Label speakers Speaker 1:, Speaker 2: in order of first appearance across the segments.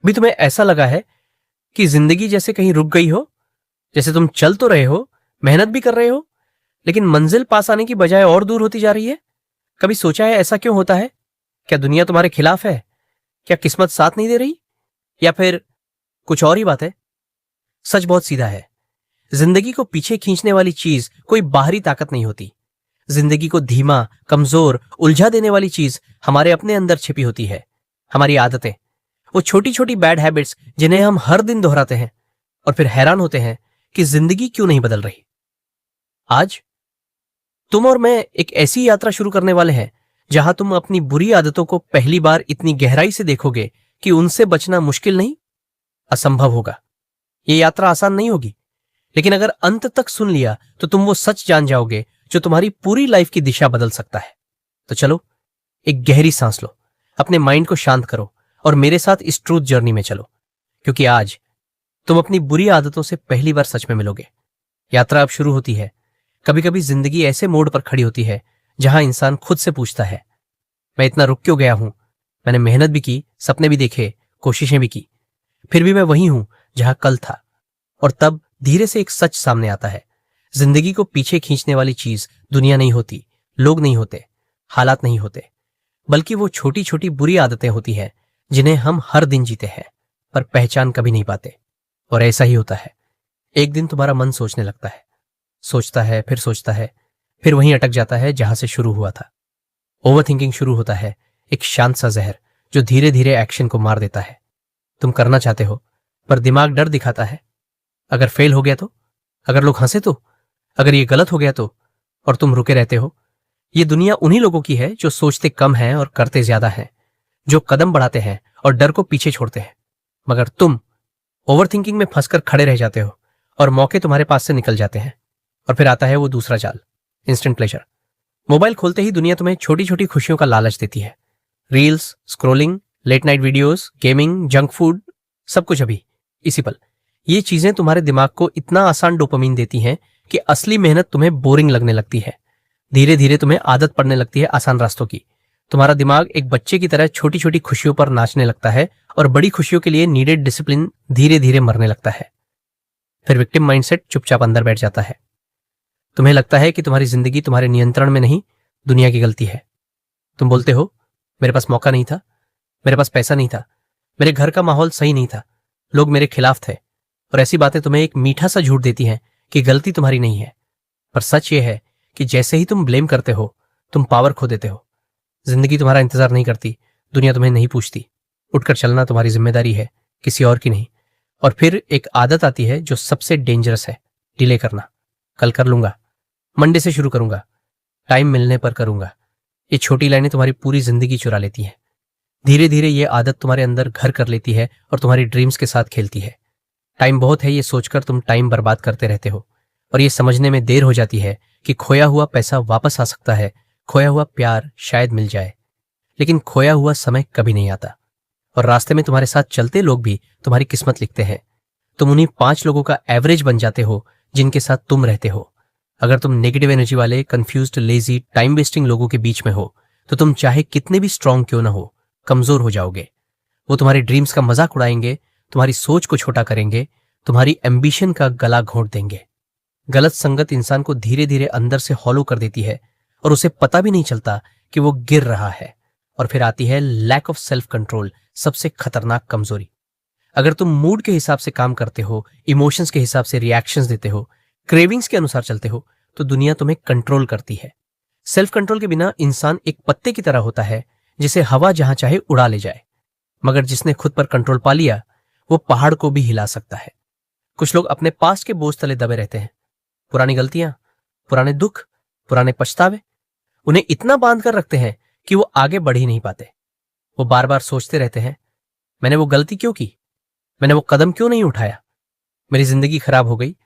Speaker 1: भी तुम्हें ऐसा लगा है कि जिंदगी जैसे कहीं रुक गई हो? जैसे तुम चल तो रहे हो, मेहनत भी कर रहे हो, लेकिन मंजिल पास आने की बजाय और दूर होती जा रही है? कभी सोचा है ऐसा क्यों होता है? क्या दुनिया तुम्हारे खिलाफ है? क्या किस्मत साथ नहीं दे रही? या फिर कुछ और ही बात है? सच बहुत सीधा है। जिंदगी को पीछे खींचने वाली चीज कोई बाहरी ताकत नहीं होती। जिंदगी को धीमा, कमजोर, उलझा देने वाली चीज हमारे अपने अंदर छिपी होती है। हमारी आदतें, वो छोटी छोटी बैड हैबिट्स जिन्हें हम हर दिन दोहराते हैं और फिर हैरान होते हैं कि जिंदगी क्यों नहीं बदल रही। आज तुम और मैं एक ऐसी यात्रा शुरू करने वाले हैं जहां तुम अपनी बुरी आदतों को पहली बार इतनी गहराई से देखोगे कि उनसे बचना मुश्किल नहीं, असंभव होगा। ये यात्रा आसान नहीं होगी, लेकिन अगर अंत तक सुन लिया तो तुम वो सच जान जाओगे जो तुम्हारी पूरी लाइफ की दिशा बदल सकता है। तो चलो, एक गहरी सांस लो, अपने माइंड को शांत करो और मेरे साथ इस ट्रूथ जर्नी में चलो, क्योंकि आज तुम अपनी बुरी आदतों से पहली बार सच में मिलोगे। यात्रा अब शुरू होती है। कभी कभी जिंदगी ऐसे मोड़ पर खड़ी होती है जहां इंसान खुद से पूछता है, मैं इतना रुक क्यों गया हूं? मैंने मेहनत भी की, सपने भी देखे, कोशिशें भी की, फिर भी मैं वही हूं जहां कल था। और तब धीरे से एक सच सामने आता है। जिंदगी को पीछे खींचने वाली चीज दुनिया नहीं होती, लोग नहीं होते, हालात नहीं होते, बल्कि वो छोटी छोटी बुरी आदतें होती हैं जिन्हें हम हर दिन जीते हैं पर पहचान कभी नहीं पाते। और ऐसा ही होता है। एक दिन तुम्हारा मन सोचने लगता है, सोचता है, फिर सोचता है, फिर वहीं अटक जाता है जहां से शुरू हुआ था। ओवर थिंकिंग शुरू होता है, एक शांत सा जहर जो धीरे धीरे एक्शन को मार देता है। तुम करना चाहते हो, पर दिमाग डर दिखाता है। अगर फेल हो गया तो? अगर लोग हंसे तो? अगर ये गलत हो गया तो? और तुम रुके रहते हो। ये दुनिया उन्हीं लोगों की है जो सोचते कम हैं और करते ज्यादा हैं, जो कदम बढ़ाते हैं और डर को पीछे छोड़ते हैं। मगर तुम ओवर थिंकिंग में फंसकर खड़े रह जाते हो और मौके तुम्हारे पास से निकल जाते हैं। और फिर आता है वो दूसरा जाल, इंस्टेंट प्लेजर। मोबाइल खोलते ही दुनिया तुम्हें छोटी छोटी खुशियों का लालच देती है। Reels, scrolling, late night videos, gaming, junk food, सब कुछ अभी इसी पल। ये चीजें तुम्हारे दिमाग को इतना आसान डोपामिन देती हैं कि असली मेहनत तुम्हें बोरिंग लगने लगती है। धीरे धीरे तुम्हें आदत पड़ने लगती है आसान रास्तों की। तुम्हारा दिमाग एक बच्चे की तरह छोटी छोटी खुशियों पर नाचने लगता है और बड़ी खुशियों के लिए नीडेड डिसिप्लिन धीरे धीरे मरने लगता है। फिर विक्टिम माइंडसेट चुपचाप अंदर बैठ जाता है। तुम्हें लगता है कि तुम्हारी जिंदगी तुम्हारे नियंत्रण में नहीं, दुनिया की गलती है। तुम बोलते हो, मेरे पास मौका नहीं था, मेरे पास पैसा नहीं था, मेरे घर का माहौल सही नहीं था, लोग मेरे खिलाफ थे। और ऐसी बातें तुम्हें एक मीठा सा झूठ देती हैं कि गलती तुम्हारी नहीं है। पर सच ये है कि जैसे ही तुम ब्लेम करते हो, तुम पावर खो देते हो। जिंदगी तुम्हारा इंतजार नहीं करती, दुनिया तुम्हें नहीं पूछती। उठकर चलना तुम्हारी जिम्मेदारी है, किसी और की नहीं। और फिर एक आदत आती है जो सबसे डेंजरस है, डिले करना। कल कर लूंगा, मंडे से शुरू करूंगा, टाइम मिलने पर करूंगा। ये छोटी लाइनें तुम्हारी पूरी जिंदगी चुरा लेती हैं। धीरे धीरे ये आदत तुम्हारे अंदर घर कर लेती है और तुम्हारी ड्रीम्स के साथ खेलती है। टाइम बहुत है ये सोचकर तुम टाइम बर्बाद करते रहते हो और ये समझने में देर हो जाती है कि खोया हुआ पैसा वापस आ सकता है, खोया हुआ प्यार शायद मिल जाए, लेकिन खोया हुआ समय कभी नहीं आता। और रास्ते में तुम्हारे साथ चलते लोग भी तुम्हारी किस्मत लिखते हैं। तुम उन्हीं 5 लोगों का एवरेज बन जाते हो जिनके साथ तुम रहते हो। अगर तुम नेगेटिव एनर्जी वाले, कंफ्यूज्ड, लेजी, टाइम वेस्टिंग लोगों के बीच में हो तो तुम चाहे कितने भी स्ट्रांग क्यों ना हो, कमजोर हो जाओगे। वो तुम्हारे ड्रीम्स का मजाक उड़ाएंगे, तुम्हारी सोच को छोटा करेंगे, तुम्हारी एम्बिशन का गला घोंट देंगे। गलत संगत इंसान को धीरे धीरे अंदर से हॉलो कर देती है और उसे पता भी नहीं चलता कि वो गिर रहा है। और फिर आती है लैक ऑफ सेल्फ कंट्रोल, सबसे खतरनाक कमजोरी। अगर तुम मूड के हिसाब से काम करते हो, इमोशंस के हिसाब से रिएक्शंस देते हो, क्रेविंग्स के अनुसार चलते हो, तो दुनिया तुम्हें कंट्रोल करती है। सेल्फ कंट्रोल के बिना इंसान एक पत्ते की तरह होता है जिसे हवा जहां चाहे उड़ा ले जाए। मगर जिसने खुद पर कंट्रोल पा लिया, वो पहाड़ को भी हिला सकता है। कुछ लोग अपने पास्ट के बोझ तले दबे रहते हैं। पुरानी गलतियां, पुराने दुख, पुराने पछतावे उन्हें इतना बांध कर रखते हैं कि वो आगे बढ़ ही नहीं पाते। वो बार बार सोचते रहते हैं, मैंने वो गलती क्यों की, मैंने वो कदम क्यों नहीं उठाया, मेरी जिंदगी खराब हो गई।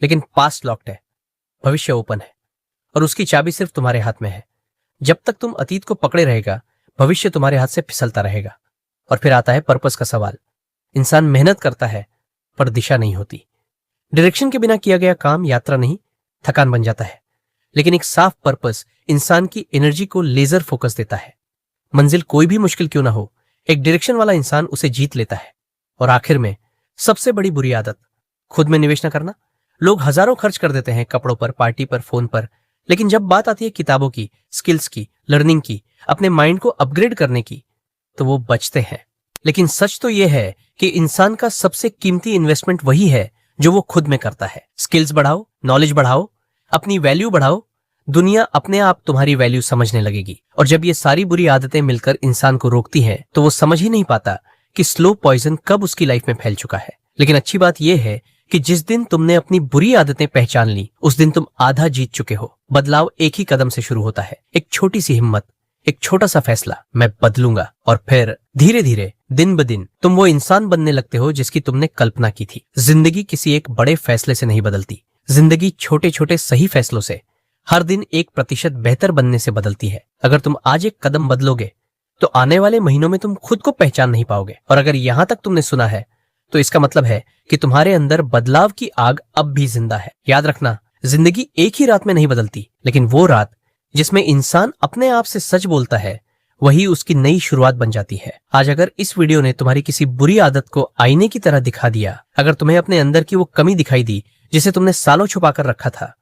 Speaker 1: लेकिन पास्ट लॉक्ड है, भविष्य ओपन है और उसकी चाबी सिर्फ तुम्हारे हाथ में है। जब तक तुम अतीत को पकड़े रहेगा, भविष्य तुम्हारे हाथ से फिसलता रहेगा। और फिर आता है पर्पस का सवाल। इंसान मेहनत करता है पर दिशा नहीं होती। डायरेक्शन के बिना किया गया काम यात्रा नहीं, थकान बन जाता है। लेकिन एक साफ पर्पस इंसान की एनर्जी को लेजर फोकस देता है। मंजिल कोई भी मुश्किल क्यों ना हो, एक डायरेक्शन वाला इंसान उसे जीत लेता है। और आखिर में सबसे बड़ी बुरी आदत, खुद में निवेश न करना। लोग हजारों खर्च कर देते हैं कपड़ों पर, पार्टी पर, फोन पर, लेकिन जब बात आती है किताबों की, स्किल्स की, लर्निंग की, अपने माइंड को अपग्रेड करने की, तो वो बचते हैं। लेकिन सच तो ये है कि इंसान का सबसे कीमती इन्वेस्टमेंट वही है जो वो खुद में करता है। स्किल्स बढ़ाओ, नॉलेज बढ़ाओ, अपनी वैल्यू बढ़ाओ, दुनिया अपने आप तुम्हारी वैल्यू समझने लगेगी। और जब ये सारी बुरी आदतें मिलकर इंसान को रोकती हैं, तो वो समझ ही नहीं पाता कि स्लो पॉइजन कब उसकी लाइफ में फैल चुका है। लेकिन अच्छी बात यह है कि जिस दिन तुमने अपनी बुरी आदतें पहचान ली, उस दिन तुम आधा जीत चुके हो। बदलाव एक ही कदम से शुरू होता है, एक छोटी सी हिम्मत, एक छोटा सा फैसला, मैं बदलूंगा। और फिर धीरे धीरे, दिन ब दिन तुम वो इंसान बनने लगते हो जिसकी तुमने कल्पना की थी। जिंदगी किसी एक बड़े फैसले से नहीं बदलती, जिंदगी छोटे छोटे सही फैसलों से, हर दिन 1% बेहतर बनने से बदलती है। अगर तुम आज एक कदम बदलोगे तो आने वाले महीनों में तुम खुद को पहचान नहीं पाओगे। और अगर यहां तक तुमने सुना है तो इसका मतलब है कि तुम्हारे अंदर बदलाव की आग अब भी जिंदा है। याद रखना, जिंदगी एक ही रात में नहीं बदलती, लेकिन वो रात जिसमें इंसान अपने आप से सच बोलता है, वही उसकी नई शुरुआत बन जाती है। आज अगर इस वीडियो ने तुम्हारी किसी बुरी आदत को आईने की तरह दिखा दिया, अगर तुम्हें अपने अंदर की वो कमी दिखाई दी जिसे तुमने सालों छुपा कर रखा था,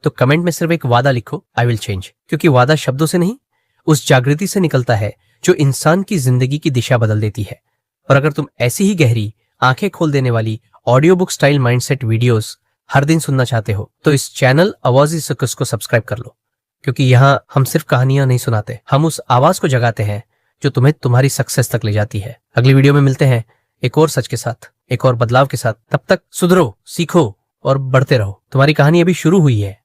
Speaker 1: तो कमेंट में सिर्फ एक वादा लिखो, आई विल चेंज। क्योंकि वादा शब्दों से नहीं, उस जागृति से निकलता है जो इंसान की जिंदगी की दिशा बदल देती है। और अगर तुम ऐसी ही गहरी, आंखें खोल देने वाली audio book style mindset videos हर दिन सुनना चाहते हो, तो इस चैनल आवाज़ी सर्कस को सब्सक्राइब कर लो। क्योंकि यहाँ हम सिर्फ कहानियां नहीं सुनाते, हम उस आवाज को जगाते हैं जो तुम्हें तुम्हारी सक्सेस तक ले जाती है। अगली वीडियो में मिलते हैं एक और सच के साथ, एक और बदलाव के साथ। तब तक सुधरो, सीखो और बढ़ते रहो। तुम्हारी कहानी अभी शुरू हुई है।